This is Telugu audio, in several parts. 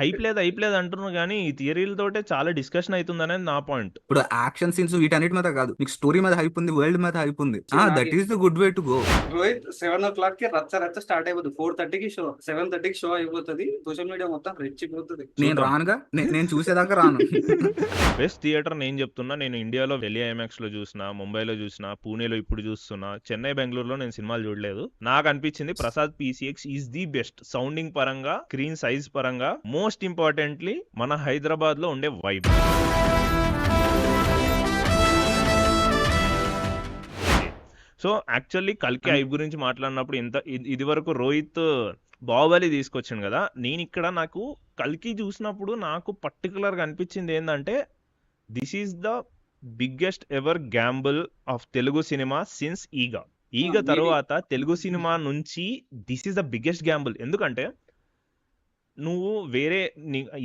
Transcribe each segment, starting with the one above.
హైప్ లేదు అంటున్నారు కానీ ఈ థియరీలతోటే చాలా డిస్కషన్ అవుతుందనేది నా పాయింట్. ఇప్పుడు యాక్షన్ సీన్స్ వీటన్నిటి మీద కాదు, నీకు స్టోరీ మీద హైప్ ఉంది, వరల్డ్ మీద హైప్ ఉంది, నాకు that is the good way to go. Rohit 7 o'clock కి రచ్చ రచ్చ స్టార్ట్ అయిపోతుంది. 4:30కి షో, 7:30కి షో అయిపోతుంది. సోషల్ మీడియా మొత్తం రెచ్చిపోతుంది. నేను చూద్దాం. రానుగా, నేను చూసేదాకా రాను. బెస్ట్ థియేటర్ నేను చెప్తున్నా, నేను ఇండియాలో ఢిల్లీ ఐమాక్స్ లో చూసిన, ముంబైలో చూసిన, పూణేలో ఇప్పుడు చూస్తున్నా, చెన్నై బెంగళూరులో నేను సినిమాలు చూడలేదు. నాకు అనిపించింది Prasad PCX is the best. Sounding పరంగా, స్క్రీన్ సైజ్ పరంగా, మోస్ట్ ఇంపార్టెంట్లీ మన హైదరాబాద్ లో ఉండే వైబ్. సో యాక్చువల్లీ కల్కి ఐబ్ గురించి మాట్లాడినప్పుడు ఇది వరకు రోహిత్ బాహుబలి తీసుకొచ్చిండు కదా, నేను ఇక్కడ నాకు కల్కి చూసినప్పుడు నాకు పర్టికులర్గా అనిపించింది ఏంటంటే this is the biggest ever Gamble of Telugu cinema since ఈగ తర్వాత తెలుగు సినిమా నుంచి this is the biggest Gamble. ఎందుకంటే నువ్వు వేరే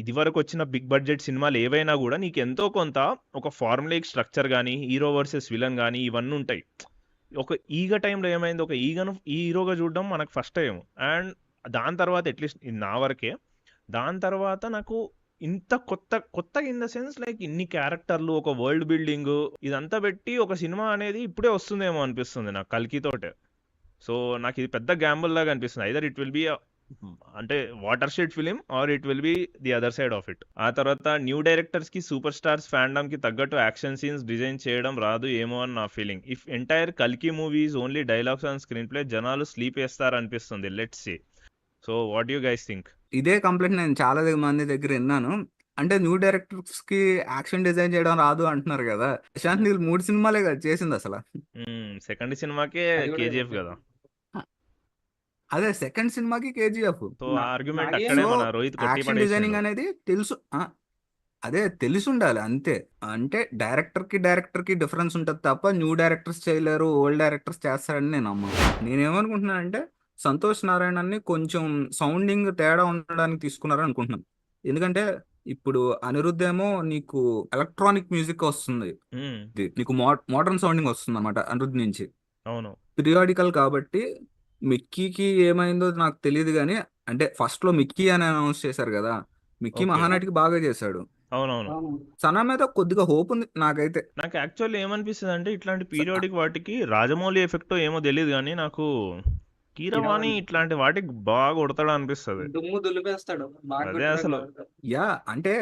ఇది వరకు వచ్చిన బిగ్ బడ్జెట్ సినిమాలు ఏవైనా కూడా నీకు ఎంతో కొంత ఒక ఫార్ములేక్ స్ట్రక్చర్ కానీ, హీరో వర్సెస్ విలన్ కానీ ఇవన్నీ ఉంటాయి. ఒక ఈగ టైంలో ఏమైంది, ఒక ఈగను హీరోగా చూడడం మనకు ఫస్ట్ టైం. అండ్ దాని తర్వాత అట్లీస్ట్ నా వరకే, దాని తర్వాత నాకు ఇంత కొత్త ఇన్ ద సెన్స్ లైక్ ఇన్ని క్యారెక్టర్లు, ఒక వరల్డ్ బిల్డింగ్, ఇదంతా పెట్టి ఒక సినిమా అనేది ఇప్పుడే వస్తుందేమో అనిపిస్తుంది నాకు కల్కితోటే. సో నాకు ఇది పెద్ద గ్యాంబుల్ లాగా అనిపిస్తుంది. ఐదర్ ఇట్ విల్ బి అంటే watershed film or it will be the other side of it. ఆ తర్వాత న్యూ డైరెక్టర్స్ కి, సూపర్ స్టార్స్ ఫ్యాండమ్ కి తగ్గట్టు యాక్షన్ సీన్స్ డిజైన్ చేయడం రాదు ఏమో అని నా ఫీలింగ్. ఇఫ్ ఎంటైర్ కల్కి movies only dialogues and screenplay, జనాలు స్లీప్ వేస్తారు అనిపిస్తుంది. Let's see. So what you guys think? ఇదే కంప్లైంట్ నేను చాలా మంది దగ్గర విన్నాను. అంటే న్యూ డైరెక్టర్స్ కి యాక్షన్ డిజైన్ చేయడం రాదు అంటున్నారు కదా. ప్రశాంత్ నీల్ 3 సినిమాలే కదా చేసింది అసలు. సెకండ్ సినిమాకే KGF కదా. అదే సెకండ్ సినిమాకి KGF. సో ఆర్గ్యుమెంట్ అక్కడే మన రోహిత్ కొట్టి యాక్షన్ డిజైనింగ్ అనేది తెలుసు, అదే తెలిసి ఉండాలి అంతే. అంటే డైరెక్టర్ కి డిఫరెన్స్ ఉంటుంది తప్ప న్యూ డైరెక్టర్స్ చేయలేరు, ఓల్డ్ డైరెక్టర్స్ చేస్తారని నేను నమ్మను. నేనేమనుకుంటున్నానంటే సంతోష్ నారాయణని కొంచెం సౌండింగ్ తేడా ఉండడానికి తీసుకున్నారని అనుకుంటున్నాను. ఎందుకంటే ఇప్పుడు అనిరుద్ధ్ ఏమో నీకు ఎలక్ట్రానిక్ మ్యూజిక్ వస్తుంది, నీకు మోడర్న్ సౌండింగ్ వస్తుంది అనమాట అనిరుద్ధ్ నుంచి. అవును, పిరియాడికల్ కాబట్టి. మిక్కీకి ఏమైందో నాకు తెలియదు కానీ, అంటే ఫస్ట్ లో మిక్కీ అని అనౌన్స్ చేశారు కదా, మిక్కీ మహానటికి బాగా చేశాడు. అవునవును. సనా మీద కొద్దిగా హోప్ ఉంది నాకైతే. నాకు యాక్చువల్లీ ఏమనిపిస్తుంది అంటే ఇట్లాంటి పీరియాడిక్ వాటికి రాజమౌళి ఎఫెక్ట్ ఏమో తెలియదు కానీ నాకు కీరవాణి ఇట్లాంటి వాటికి బాగా కొడతాడు అనిపిస్తుంది. దుమ్ము దులిపేస్తాడు. అదే అసలు. యా అంటే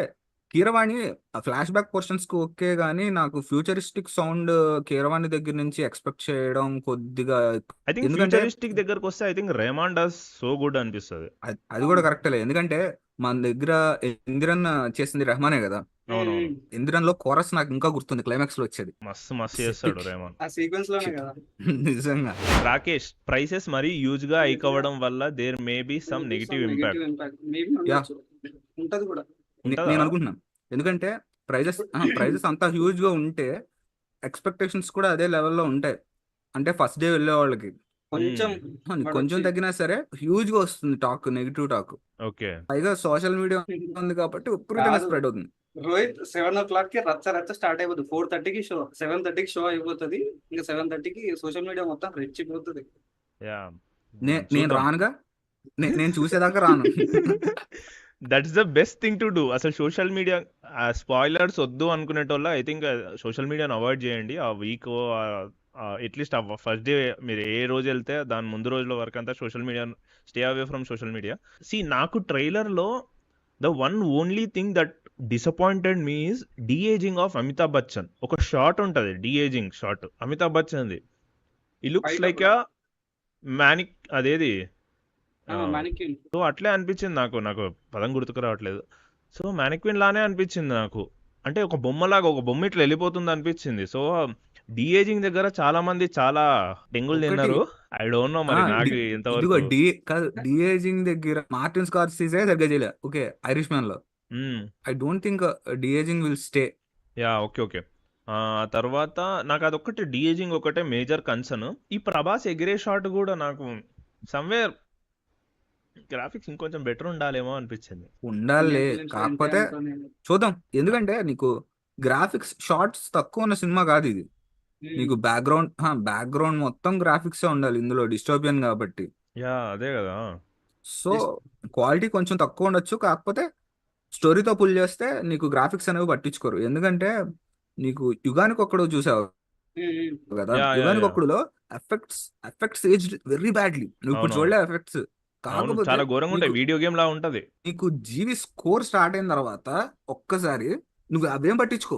కీరవాణి ఫ్లాష్ బ్యాక్ పోర్షన్స్ కి ఓకే గానీ, నాకు ఫ్యూచరిస్టిక్ సౌండ్ కీరవాణి దగ్గర నుంచి ఎక్స్పెక్ట్ చేయడం కొద్దిగా. ఐ థింక్ ఫ్యూచరిస్టిక్ దగ్గరకు వస్తే I think Rahman does so good అనిపిస్తుంది. అది కూడా కరెక్టే, ఎందుకంటే మన దగ్గర ఇందిరన్ చేసింది రెహమానే కదా. ఇందిరన్ లో కోరస్ నాకు ఇంకా గుర్తుంది, క్లైమాక్స్ లో వచ్చేది మస్తు చేస్తాడు రెహమాన్ ఆ సీక్వెన్స్ లోనే కదా. నిజంగా. రాకేష్, ప్రైసెస్ మరి హ్యూజ్ గా హైక్ అవ్వడం వల్ల there may be some negative impact ఉంటది కూడా నేను అనుకుంటున్నాను. ఎందుకంటే ప్రైజెస్ అంతా హ్యూజ్ గా ఉంటే ఎక్స్పెక్టేషన్స్ కూడా అదే లెవెల్లో ఉంటాయి. అంటే ఫస్ట్ డే వెళ్ళే వాళ్ళకి కొంచెం తగ్గినా సరే హ్యూజ్ గా వస్తుంది టాక్, నెగిటివ్ టాక్. ఓకే, పైగా సోషల్ మీడియా ఉంది కాబట్టి విపరీతంగా స్ప్రెడ్ అవుతుంది. రోహిత్ 7 o'clock కి రచ్చ రచ్చ స్టార్ట్ అయిపోతుంది. 4:30కి షో, 7:30కి షో అయిపోతుంది. ఇంకా 7:30కి సోషల్ మీడియా మొత్తం రెచ్చిపోతుంది. నేను రానుగా, నేను చూసేదాకా రాను. That's the best thing to do. అసలు సోషల్ మీడియా స్పాయిలర్స్ వద్దు అనుకునేటోళ్ళ ఐ థింక్ సోషల్ మీడియాను అవాయిడ్ చేయండి. ఆ వీక్ అట్లీస్ట్ ఆ ఫస్ట్ డే మీరు ఏ రోజు వెళ్తే దాని ముందు రోజుల వరకు అంతా social media, stay away from social media. నాకు ట్రైలర్లో the one only thing that disappointed me is deaging of Amitabh Bachchan. ఒక షార్ట్ ఉంటుంది డీఏజింగ్ షార్ట్ అమితాబ్ బచ్చన్ది. ఈ లుక్స్ లైక్ మ్యానిక్, అదేది సో అట్లే అనిపించింది నాకు పదం గుర్తుకు రావట్లేదు. సో మ్యానిక్విన్ లానే అనిపించింది నాకు. అంటే ఒక బొమ్మలాగా, ఒక బొమ్మ ఇట్లా వెళ్ళిపోతుంది అనిపించింది. సో డీఏజింగ్ దగ్గర చాలా మంది చాలా డెంగులు తిన్నారు. ఐ డోంట్ నో మరి నాకు ఎంతవరకు. డీఏజింగ్ దగ్గర మార్టిన్ స్కార్సీసే సరిగ్గా చేయలే. ఓకే, ఐరిష్ మ్యాన్ లో I don't think deaging will stay. Yeah okay. తర్వాత నాకు అదొక్కటి డీఏజింగ్ ఒకటే మేజర్ కన్సర్న్. ఈ ప్రభాస్ ఎగిరే షాట్ కూడా నాకు సమ్వేర్ గ్రాఫిక్స్ ఇంకొంచెం బెటర్ ఉండాలేమో అనిపించింది. ఉండాలి, కాకపోతే చూద్దాం. ఎందుకంటే నీకు గ్రాఫిక్స్ షార్ట్స్ తక్కువ ఉన్న సినిమా కాదు ఇది. నీకు బ్యాక్గ్రౌండ్ మొత్తం గ్రాఫిక్స్ ఉండాలి ఇందులో, డిస్టోపియన్ కాబట్టి. యా అదే కదా. సో క్వాలిటీ కొంచెం తక్కువ ఉండొచ్చు, కాకపోతే స్టోరీతో పుల్ చేస్తే నీకు గ్రాఫిక్స్ అనేవి పట్టించుకోరు. ఎందుకంటే నీకు యుగానికి ఒక్కడు చూసావు కదా, యా యా యుగానికి యా ఒక్కడులో ఎఫెక్ట్స్ ఏజ్డ్ వెరీ బ్యాడ్లీ. నువ్వు ఇప్పుడు అవునవును చూడలే ఎఫెక్ట్స్. అవును కాకపోతే చాలా ఘోరంగా నీకు ఉంటాయి, వీడియో గేమ్ లా ఉంటది. నీకు జీవి స్కోర్ స్టార్ట్ అయిన తర్వాత ఒక్కసారి నువ్వు అవేం పట్టించుకో.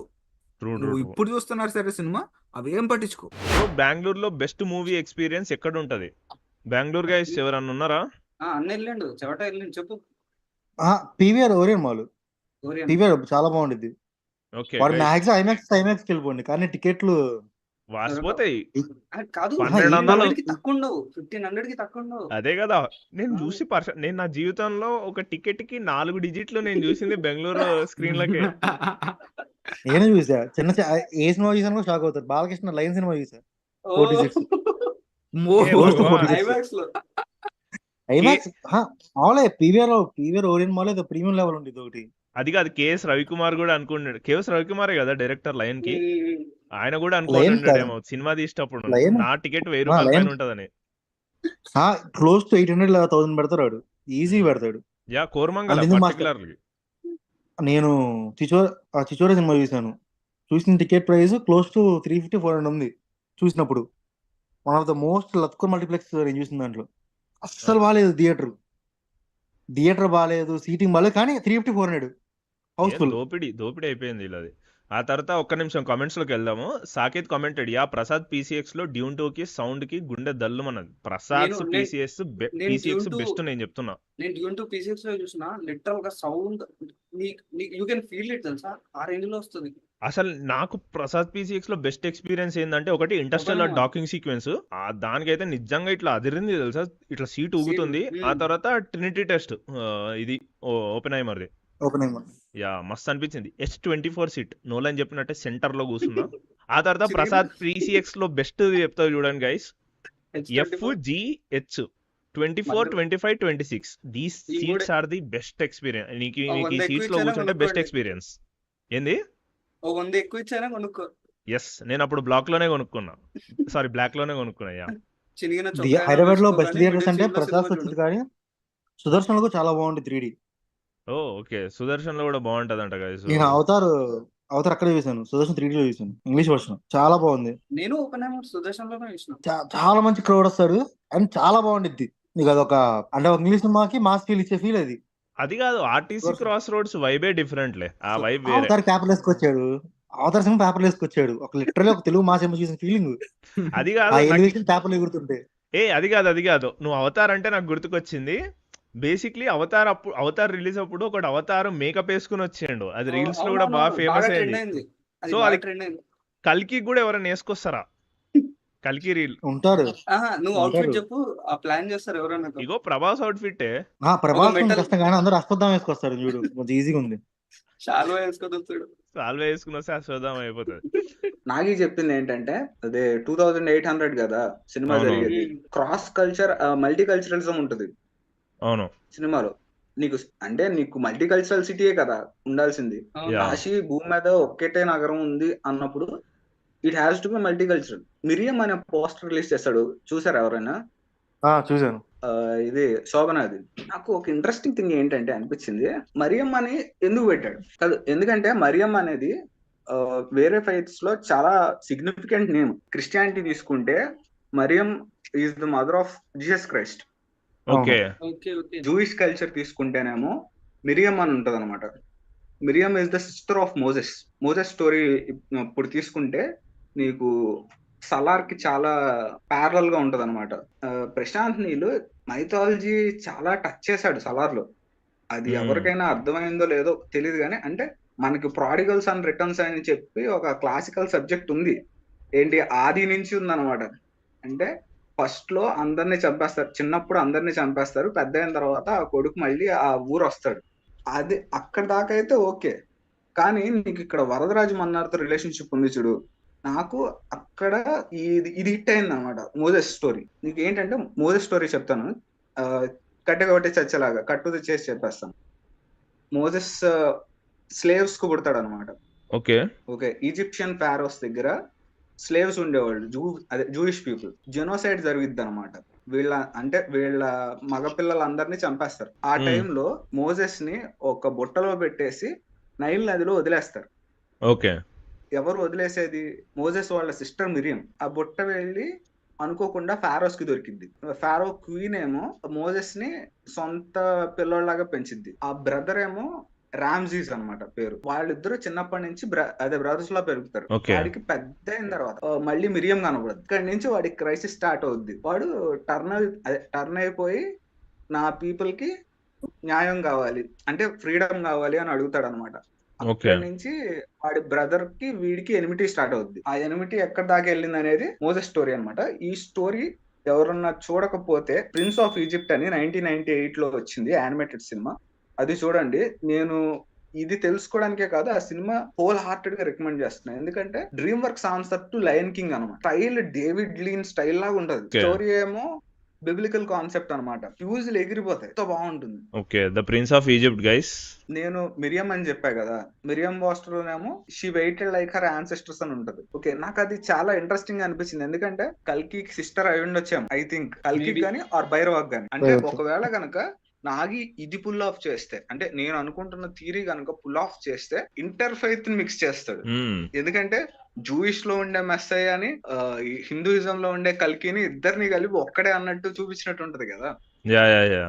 ట్రూ ట్రూ నువ్వు ట్రూ. ఇప్పుడు చూస్తున్నారు సరే సినిమా, అవేం పట్టించుకో. సో బెంగళూరులో బెస్ట్ మూవీ ఎక్స్పీరియన్స్ ఎక్కడ ఉంటది? బెంగళూరు గైస్ ఎవరన్నా ఉన్నారా? అన్న వెళ్ళండు, చెవట వెళ్ళండి చెప్పు. PVR Orion mall. Orion PVR చాలా బాగుండిద్ది. ఓకే వాడు గైస్ మ్యాక్సిమం ఐమాక్స్కి వెళ్ళిపోండి, కానీ టికెట్లు వాసిపోతాయి కాదు, 1200. 1500 కి తక్కువ ఉండవు, 1500 కి తక్కువ ఉండవు. అదే కదా నేను ఆ, చూసి నేను నా జీవితంలో ఒక టికెట్ కి 4 డిజిట్లు నేను చూసింది బెంగళూరు స్క్రీన్లకే. నేను చూసా. ఏ సినిమా చూసాను కూడా షాక్ అవుతారు. బాలకృష్ణ లైన్ సినిమా చూసా, ఓ 46 ఏ close to భగవాన్ 46. ఐమాక్స్ లో ఐమాక్స్ మామూలే. పీవీఆర్ ఓరియన్ మాల్ ఏదో ప్రీమియం లెవెల్ ఉండేది ఒకటి. అది కాదు, కేఎస్ రవికుమార్ కూడా అనుకున్నాడు. కేఎస్ రవికుమారే కదా డైరెక్టర్ లయన్ కి, ఆయన కూడా అనుకోని లయన్ కాదు, ఉంటాడేమో సినిమా తీసేటప్పుడు లయన్ నా టికెట్ 1000 రూపాయల లయన్ పైన ఉంటదని. క్లోజ్ టు 800 1000 పెడతాడు వాడు, ఈజీ పెడతాడు. యా కోరమంగళ అందుకు మాస్టర్ పర్టికులర్లీ. నేను చిచోరా సినిమా చూసాను. చూసిన టికెట్ ప్రైస్ క్లోజ్ టు 350-400 ఉంది చూసినప్పుడు. వన్ ఆఫ్ ద మోస్ట్ లత్కో మల్టీప్లెక్స్ నేను చూసిన దాంట్లో. అస్సలు బాగాలేదు థియేటర్ బాగాలేదు, సీటింగ్ బాగాలేదు, కానీ 350-400 హౌస్ఫుల్. దోపిడీ అయిపోయింది ఇలాది. ఆ తర్వాత ఒక్క నిమిషం కామెంట్స్ లోకి వెళ్దాము. Saket commented, yeah Prasad PCX లో డ్యూన్ 2 కి సౌండ్ కి గుండె దల్లుమన్నది. ప్రసాద్ నేను పీసీఎక్స్ డ్యూన్ 2 బెస్ట్ నేను చెప్తున్నా. నేను డ్యూన్ 2 పీసీఎక్స్ లో చూసిన, లిటరల్ గా sound you can feel it తెలుసా, ఆ రేంజ్ లో వస్తుంది. అసలు నాకు ప్రసాద్ పీసీఎక్స్ లో బెస్ట్ ఎక్స్పీరియన్స్ ఏంటంటే, ఒకటి ఇంటర్స్టెల్లార్ డాకింగ్ సీక్వెన్స్, దానికైతే నిజంగా ఇట్లా అదిరింది తెలుసా, ఇట్లా సీట్ ఊగుతుంది. ఆ తర్వాత ట్రినిటీ టెస్ట్, ఇది ఓపెన్ ఐమర్ది, యా మస్తు అనిపించింది. S24 సీట్ నోలని చెప్పినట్టే సెంటర్ లో కూర్చున్నా. ఆ తర్వాత ప్రసాద్ పీసీఎక్స్ లో బెస్ట్ చెప్తా చూడండి guys, FGH 24, 25, 26 these seats are the best experience. నీకు ఈ సీట్స్ లో కూర్చుంటే బెస్ట్ ఎక్స్పీరియన్స్. ఏంది 100 ఎక్కువ ఇచ్చానా కొనుక్కో. ఎస్, నేను అప్పుడు బ్లాక్ లోనే కొనుక్కున్నా, సారీ బ్లాక్ లోనే కొనుక్కున్నా. యా చినిగిన హైదరాబాద్ లో బెస్ట్ థియేటర్స్ అంటే ప్రసాద్ వచ్చింది, కానీ సుదర్శన్ లో చాలా బాగుంది 3D. ఓ ఓకే, సుదర్శన్ లో కూడా బాగుంటదంట గైస్. నేను అవతార్ అక్కడే చూసాను, సుదర్శన్ 3D లో చూసాను, ఇంగ్లీష్ వర్షన్ చాలా బాగుంది. నేను ఓపెన్ ఐమర్ సుదర్శన్ లోనే చూసిన. చాలా మంచి క్రౌడ్ వస్తాడు అండ్ చాలా బాగుండిద్ది. నీకు అదొక అంటే ఒక ఇంగ్లీష్ సినిమాకి మాస్ ఫీల్ ఇచ్చే ఫీల్ అది. అది కాదు, ఆర్టీసీ క్రాస్ రోడ్స్ వైబే డిఫరెంట్ లే, ఆ వైబ్ వేరే. అవతార్ పేపర్ వేసుకొచ్చాడు, అవతార్ సినిమా పేపర్ వేసుకొచ్చాడు, ఒక లిటరల్ ఒక తెలుగు మాస్ సినిమా చూసిన ఫీలింగ్. అది కాదు ఎలివేషన్ పేపర్లు ఎగురుతుంటే. అది కాదు నువ్వు అవతార్ అంటే నాకు గుర్తుకొచ్చింది. బేసిక్లీ అవతార్ రిలీజ్ అప్పుడు ఒకటి అవతార్ మేకప్ వేసుకుని వచ్చాడు, అది రీల్స్ లో కూడా బాగా ఫేమస్ అయింది. సో అది కల్కి కూడా ఎవరైనా వేసుకొస్తారా? కల్కి రీల్ ఉంటారు. నువ్వు అవుట్ఫిట్ చెప్పు, ఆ ప్లాన్ చేస్తారు ఎవరైనా. ఇగో ప్రభాస్ అవుట్ఫిట్, ప్రభాస్ కష్టం, కానీ అందరూ అశ్వత్థం వేసుకొస్తారు చూడు, కొంచెం ఈజీగా ఉంది. చాలా వేసుకొస్తాడు, చాలా వేసుకుని వస్తే అశ్వత్థం అయిపోతుంది. నాగి చెప్పింది ఏంటంటే, అదే 2800 కదా సినిమా జరిగేది. క్రాస్ కల్చర్ మల్టీ కల్చరలిజం ఉంటుంది అవును సినిమాలో. నీకు మల్టీ కల్చరల్ సిటీయే కదా ఉండాల్సింది. కాశీ భూమి మీద ఒక్కటే నగరం ఉంది అన్నప్పుడు it has to be multi cultural. Miriam అనే పోస్టర్ రిలీజ్ చేస్తాడు, చూసారా ఎవరైనా? చూసాను. ఇది శోభనాది. నాకు ఒక ఇంట్రెస్టింగ్ థింగ్ ఏంటంటే అనిపించింది, మరియం అని ఎందుకు పెట్టాడు కాదు. ఎందుకంటే మరియం అనేది వేరే ఫైత్స్ లో చాలా సిగ్నిఫికెంట్ నేమ్. క్రిస్టియానిటీ తీసుకుంటే Mariam is the mother of Jesus Christ. Okay, Jewish culture తీసుకుంటేనేమో మిరియం అని ఉంటది అనమాట. Miriam is the sister of Moses story ఇప్పుడు తీసుకుంటే నీకు సలార్ కి చాలా ప్యారలల్ గా ఉంటది అనమాట. ప్రశాంత్ నీల్ మైథాలజీ చాలా టచ్ చేశాడు సలార్ లో. అది ఎవరికైనా అర్థమైందో లేదో తెలియదు, కానీ అంటే మనకి ప్రాడిగల్స్ అండ్ రిటర్న్స్ అని చెప్పి ఒక క్లాసికల్ సబ్జెక్ట్ ఉంది, ఏంటి ఆది నుంచి ఉందన్నమాట. అంటే ఫస్ట్ లో అందరినీ చంపేస్తారు, చిన్నప్పుడు అందరినీ చంపేస్తారు, పెద్ద అయిన తర్వాత ఆ కొడుకు మళ్ళీ ఆ ఊరు వస్తాడు. అది అక్కడ దాకా అయితే ఓకే, కానీ నీకు ఇక్కడ వరదరాజు మన్నార్తో రిలేషన్షిప్ ఉంది చూడు. నాకు అక్కడ ఇది హిట్ అయింది అనమాట, మోజెస్ స్టోరీ. నీకు ఏంటంటే మోజెస్ స్టోరీ చెప్తాను, కట్టెగొట్టే చచ్చేలాగా కట్టుది చేసి చెప్పేస్తాను. మోజెస్ స్లేవ్స్ కు పుడతాడు అనమాట. ఓకే, ఈజిప్షియన్ ఫారోస్ దగ్గర స్లేవ్స్ ఉండేవాళ్ళు, జూయిష్ పీపుల్. జెనోసైడ్ జరిగిద్ది అనమాట. వీళ్ళ మగపిల్లలందరినీ చంపేస్తారు. ఆ మ్మ్. టైంలో మోజెస్ ని ఒక బుట్టలో పెట్టేసి నైల్ నదిలో వదిలేస్తారు. ఓకే. ఎవరు వదిలేసేది? మోజెస్ వాళ్ళ సిస్టర్ మిరియం. ఆ బుట్ట వెళ్ళి అనుకోకుండా ఫారోస్ కి దొరికింది. ఫారో క్వీన్ ఏమో మోజెస్ ని సొంత పిల్లోళ్ళలాగా పెంచింది. ఆ బ్రదర్ ఏమో రామ్జీస్ అన్నమాట పేరు. వాళ్ళిద్దరూ చిన్నప్పటి నుంచి అదే బ్రదర్స్ లా పెరుగుతారు. ఓకే. వాడికి పెద్ద అయిన తర్వాత మళ్ళీ మిరియం కనబడదు. ఇక్కడి నుంచి వాడికి క్రైసిస్ స్టార్ట్ అవుద్ది. వాడు టర్న్ అయిపోయి నా పీపుల్ కి న్యాయం కావాలి, అంటే ఫ్రీడమ్ కావాలి అని అడుగుతాడు అనమాట. ఓకే. అక్కడి నుంచి వాడి బ్రదర్ కి వీడికి ఎనిమిటీ స్టార్ట్ అవుద్ది. ఆ ఎనిమిటీ ఎక్కడ దాకా వెళ్ళింది అనేది మోజెస్ స్టోరీ అన్నమాట. ఈ స్టోరీ ఎవరన్నా చూడకపోతే ప్రిన్స్ ఆఫ్ ఈజిప్ట్ అని 1998 లో వచ్చింది యానిమేటెడ్ సినిమా. అది చూడండి. నేను ఇది తెలుసుకోవడానికే కాదు, ఆ సినిమా హోల్ హార్టెడ్ గా రికమెండ్ చేస్తున్నాను. ఎందుకంటే DreamWorks answer to Lion King అనమాట. స్టైల్ డేవిడ్ లీన్ స్టైల్ లాగా ఉంటది. ఓకే. స్టోరీ ఏమో బిబ్లికల్ కాన్సెప్ట్ అనమాట. ఫ్యూజులు ఎగిరిపోతాయి, ఎంతో బాగుంటుంది. Okay. The prince of Egypt guys. నేను మిరియం అని చెప్పా కదా, మిరియం వాస్టర్ ఏమో she waited like her ancestors అని ఉంటది. ఓకే, నాకు అది చాలా ఇంట్రెస్టింగ్ అనిపించింది. ఎందుకంటే కల్కి సిస్టర్ అయి ఉండొచ్చాం ఐ థింక్, కల్కి Maybe. గానీ ఆర్ భైరవాగ్ గానీ. అంటే భైరవాగ్. ఒకవేళ గనక నాగి ఇది పుల్ ఆఫ్ చేస్తే, అంటే నేను అనుకుంటున్న థియరీ గనక పుల్ ఆఫ్ చేస్తే ఇంటర్ ఫెయిత్ మిక్స్ చేస్తాడు. మ్మ్. ఎందుకంటే జూయిష్ లో ఉండే మెస్సయ్య అని హిందూయిజం లో ఉండే కల్కిని ఇద్దరిని కలిపి ఒక్కడే అన్నట్టు చూపించినట్టు ఉంటది కదా. Yeah yeah yeah